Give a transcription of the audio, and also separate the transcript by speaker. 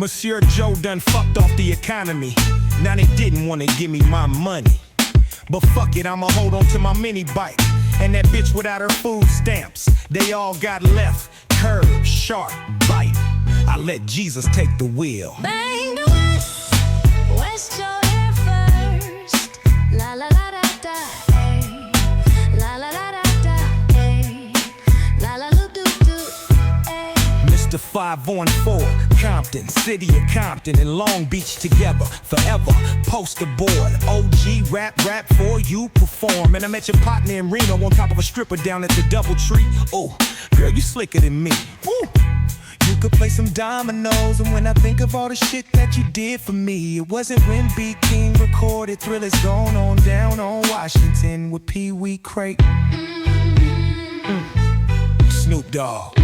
Speaker 1: Monsieur Joe done fucked off the economy. Now they didn't wanna give me my money. But fuck it, I'ma hold on to my mini bike. And that bitch without her food stamps, they all got left. Curve, sharp, bite. I let Jesus take the wheel.
Speaker 2: Bang the west, west your hair first. La la la da da, ay. La la la da da, ay. La la lu do do, ay.
Speaker 1: Mr. 514, Compton, city of Compton and Long Beach together, forever. Poster board, OG rap for you perform. And I met your partner in Reno on top of a stripper down at the DoubleTree. Oh, girl, you slicker than me. Woo. You could play some dominoes, and when I think of all the shit that you did for me, it wasn't when B. King recorded Thrillers Going On down on Washington with Pee Wee Crate. Snoop Dogg.